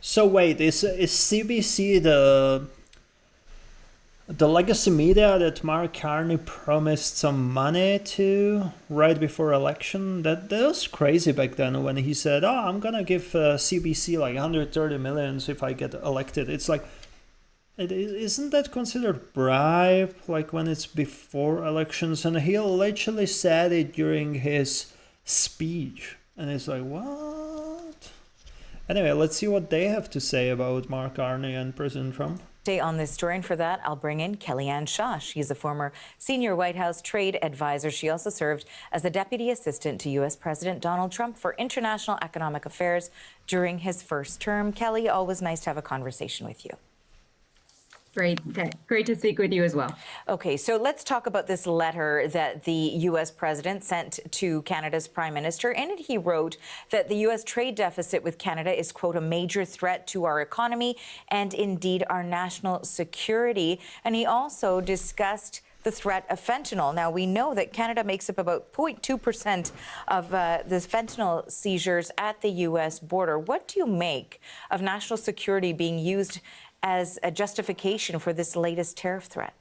So wait, is CBC the legacy media that Mark Carney promised some money to right before election? That was crazy back then when he said, "Oh, I'm gonna give CBC like 130 millions if I get elected." It's like, isn't that considered bribe? Like when it's before elections, and he literally said it during his speech, and it's like, what? Anyway, let's see what they have to say about Mark Carney and President Trump. Stay on this story, and for that, I'll bring in Kellyanne Shaw. She's a former senior White House trade advisor. She also served as the deputy assistant to U.S. President Donald Trump for international economic affairs during his first term. Kelly, always nice to have a conversation with you. Great to speak with you as well. Okay, so let's talk about this letter that the U.S. president sent to Canada's prime minister. In it, he wrote that the U.S. trade deficit with Canada is, quote, a major threat to our economy and indeed our national security. And he also discussed the threat of fentanyl. Now, we know that Canada makes up about 0.2% of the fentanyl seizures at the U.S. border. What do you make of national security being used as a justification for this latest tariff threat?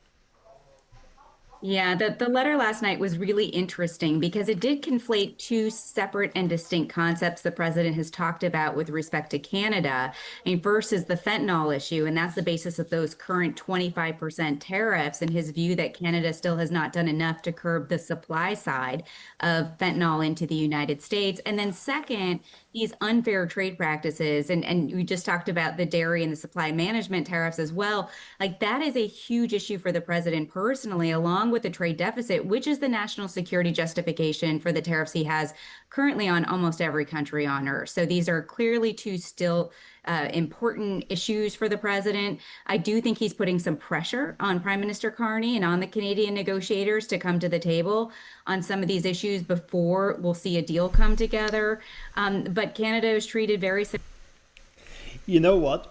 Yeah, the letter last night was really interesting because it did conflate two separate and distinct concepts the president has talked about with respect to Canada. First is the fentanyl issue, and that's the basis of those current 25% tariffs, and his view that Canada still has not done enough to curb the supply side of fentanyl into the United States. And then second, these unfair trade practices, and we just talked about the dairy and the supply management tariffs as well. Like, that is a huge issue for the president personally, along with the trade deficit, which is the national security justification for the tariffs he has currently on almost every country on earth. So these are clearly two still important issues for the president. I do think he's putting some pressure on Prime Minister Carney and on the Canadian negotiators to come to the table on some of these issues before we'll see a deal come together. But Canada is treated very... You know what?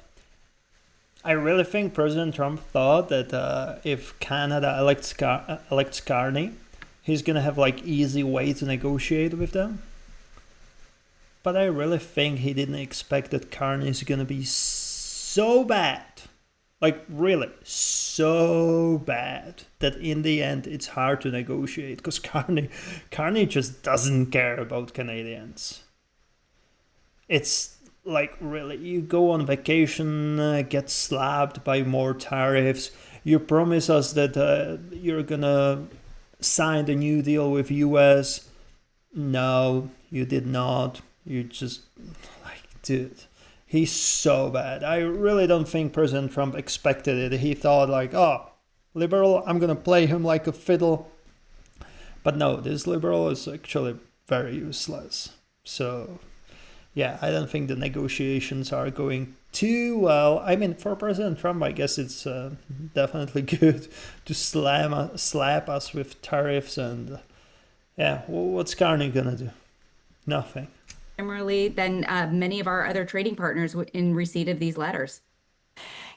I really think President Trump thought that if Canada elects Carney, he's going to have like easy way to negotiate with them. But I really think he didn't expect that Carney is going to be so bad. Like really so bad that in the end it's hard to negotiate because Carney just doesn't care about Canadians. It's like really, you go on vacation, get slapped by more tariffs. You promise us that you're gonna sign the new deal with US. No, you did not. You just like, dude, he's so bad. I really don't think President Trump expected it. He thought like, oh, liberal, I'm gonna play him like a fiddle. But no, this liberal is actually very useless. So yeah, I don't think the negotiations are going too well. I mean, for President Trump, I guess it's definitely good to slap us with tariffs. And yeah, what's Carney gonna do? Nothing. Similarly than many of our other trading partners in receipt of these letters.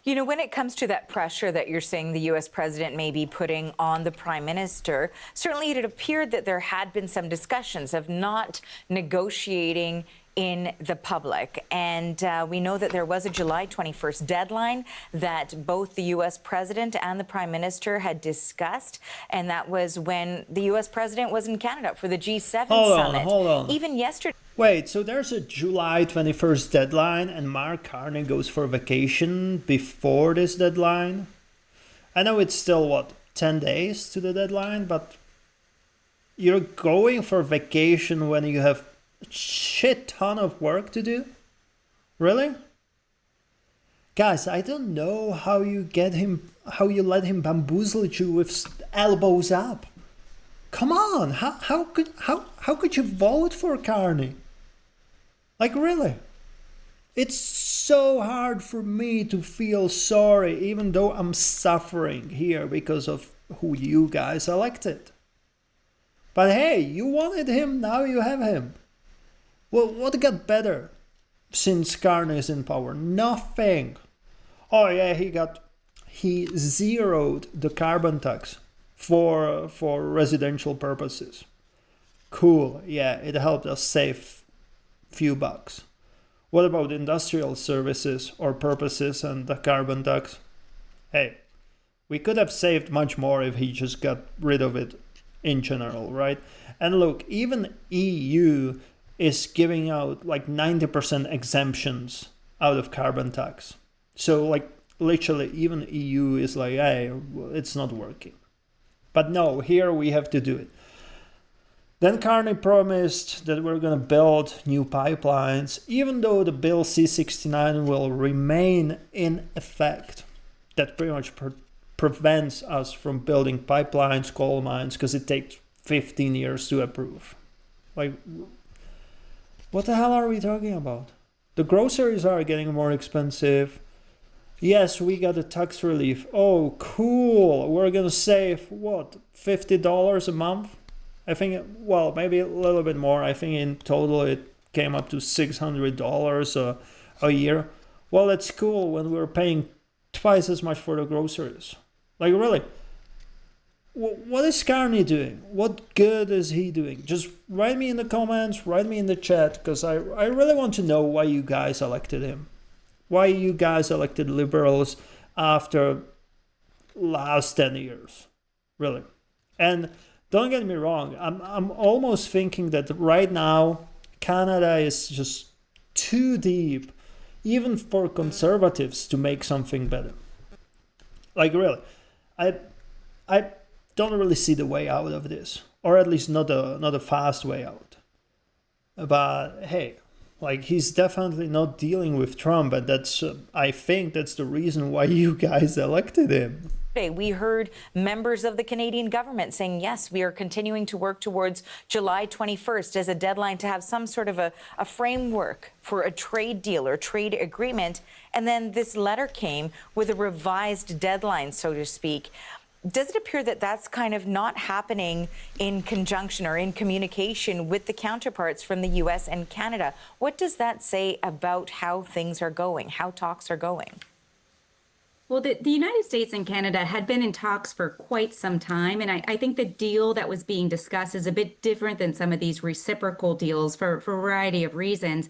You know, when it comes to that pressure that you're saying the U.S. president may be putting on the prime minister, certainly it appeared that there had been some discussions of not negotiating in the public. And we know that there was a July 21st deadline that both the U.S. president and the prime minister had discussed. And that was when the U.S. president was in Canada for the G7 summit. Hold on. Even yesterday. Wait, so there's a July 21st deadline and Mark Carney goes for vacation before this deadline? I know it's still, 10 days to the deadline, but you're going for vacation when you have a shit ton of work to do? Really? Guys, I don't know how you let him bamboozle you with elbows up. Come on, how could you vote for Carney? Like really? It's so hard for me to feel sorry, even though I'm suffering here because of who you guys elected. But hey, you wanted him, now you have him. Well, what got better since Carney is in power? Nothing. Oh yeah, he zeroed the carbon tax for residential purposes. Cool, yeah, it helped us save few bucks. What about industrial services or purposes and the carbon tax? Hey, we could have saved much more if he just got rid of it in general, right? And look, even EU is giving out like 90% exemptions out of carbon tax. So like literally even EU is like, hey, it's not working. But no, here we have to do it. Then Carney promised that we're going to build new pipelines, even though the Bill C-69 will remain in effect. That pretty much prevents us from building pipelines, coal mines, because it takes 15 years to approve. Like, what the hell are we talking about? The groceries are getting more expensive. Yes, we got a tax relief. Oh, cool. We're going to save, what, $50 a month? I think, well, maybe a little bit more. I think in total it came up to $600 a year. Well, that's cool when we're paying twice as much for the groceries. Like, really, what is Carney doing? What good is he doing? Just write me in the comments, write me in the chat, because I really want to know why you guys elected him. Why you guys elected liberals after last 10 years. Really. And don't get me wrong, I'm almost thinking that right now Canada is just too deep, even for conservatives to make something better. Like really, I don't really see the way out of this, or at least not a fast way out. But hey, like he's definitely not dealing with Trump, and that's I think that's the reason why you guys elected him. We heard members of the Canadian government saying, yes, we are continuing to work towards July 21st as a deadline to have some sort of a framework for a trade deal or trade agreement. And then this letter came with a revised deadline, so to speak. Does it appear that that's kind of not happening in conjunction or in communication with the counterparts from the U.S. and Canada? What does that say about how things are going, how talks are going? Well, the United States and Canada had been in talks for quite some time, and I think the deal that was being discussed is a bit different than some of these reciprocal deals for a variety of reasons.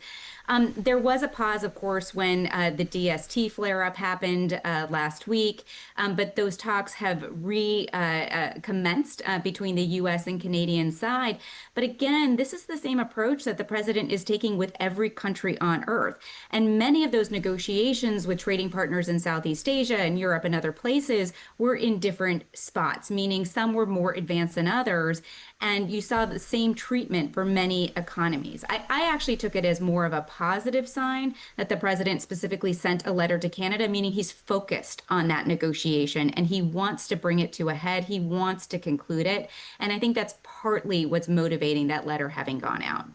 There was a pause, of course, when the DST flare-up happened last week, but those talks have recommenced between the U.S. and Canadian side. But again, this is the same approach that the president is taking with every country on Earth. And many of those negotiations with trading partners in Southeast Asia and Europe and other places were in different spots, meaning some were more advanced than others. And you saw the same treatment for many economies. I actually took it as more of a positive sign that the president specifically sent a letter to Canada, meaning he's focused on that negotiation and he wants to bring it to a head. He wants to conclude it. And I think that's partly what's motivating that letter having gone out.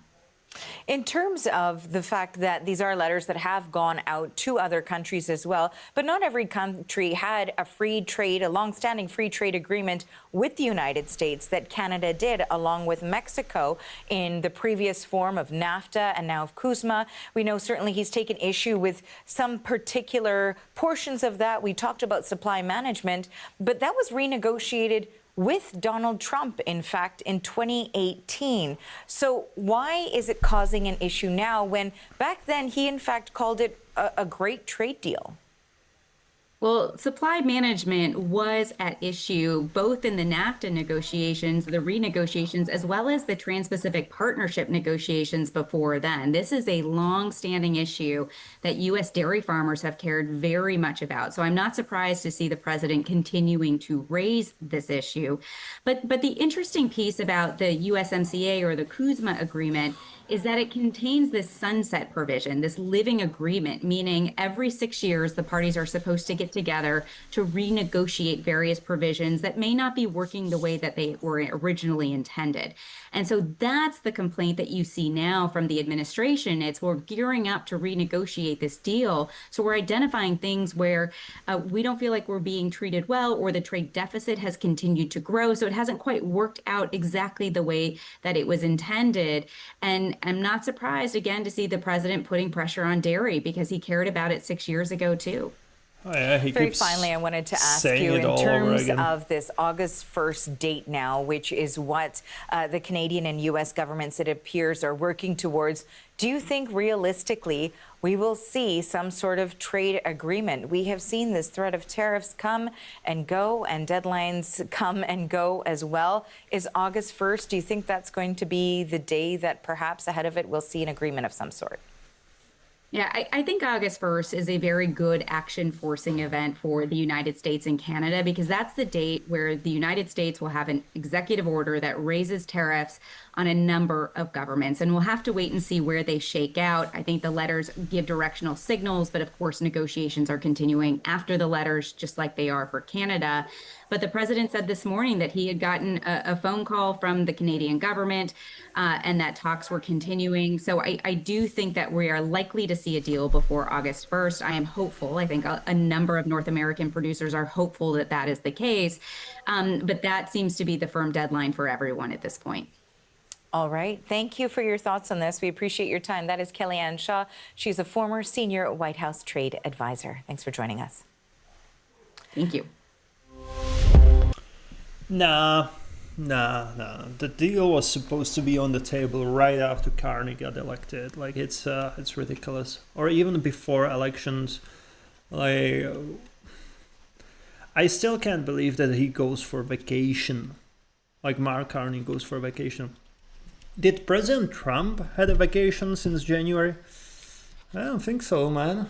In terms of the fact that these are letters that have gone out to other countries as well, but not every country had a free trade, a long-standing free trade agreement with the United States that Canada did, along with Mexico in the previous form of NAFTA and now of CUSMA. We know certainly he's taken issue with some particular portions of that. We talked about supply management, but that was renegotiated with Donald Trump, in fact, in 2018. So why is it causing an issue now when back then he, in fact, called it a great trade deal? Well, supply management was at issue both in the NAFTA negotiations, the renegotiations, as well as the Trans-Pacific Partnership negotiations before then. This is a long-standing issue that U.S. dairy farmers have cared very much about. So I'm not surprised to see the president continuing to raise this issue. But the interesting piece about the USMCA or the CUSMA agreement is that it contains this sunset provision, this living agreement, meaning every 6 years, the parties are supposed to get together to renegotiate various provisions that may not be working the way that they were originally intended. And so that's the complaint that you see now from the administration. It's we're gearing up to renegotiate this deal. So we're identifying things where we don't feel like we're being treated well, or the trade deficit has continued to grow. So it hasn't quite worked out exactly the way that it was intended. And I'm not surprised, again, to see the president putting pressure on dairy because he cared about it 6 years ago, too. Oh yeah, he Very keeps finally, I wanted to ask saying you it in all over terms again. of this August 1st date now, which is what the Canadian and U.S. governments, it appears, are working towards. Do you think realistically we will see some sort of trade agreement? We have seen this threat of tariffs come and go and deadlines come and go as well. Is August 1st, do you think that's going to be the day that perhaps ahead of it we'll see an agreement of some sort? Yeah, I think August 1st is a very good action forcing event for the United States and Canada because that's the date where the United States will have an executive order that raises tariffs on a number of governments. And we'll have to wait and see where they shake out. I think the letters give directional signals, but of course, negotiations are continuing after the letters, just like they are for Canada. But the president said this morning that he had gotten a phone call from the Canadian government and that talks were continuing. So I do think that we are likely to see a deal before August 1st. I am hopeful. I think a number of North American producers are hopeful that that is the case. But that seems to be the firm deadline for everyone at this point. All right. Thank you for your thoughts on this. We appreciate your time. That is Kellyanne Shaw. She's a former senior White House trade advisor. Thanks for joining us. Thank you. Nah. The deal was supposed to be on the table right after Carney got elected. Like it's ridiculous. Or even before elections. Like I still can't believe that he goes for vacation. Like Mark Carney goes for vacation. Did President Trump had a vacation since January? I don't think so, man.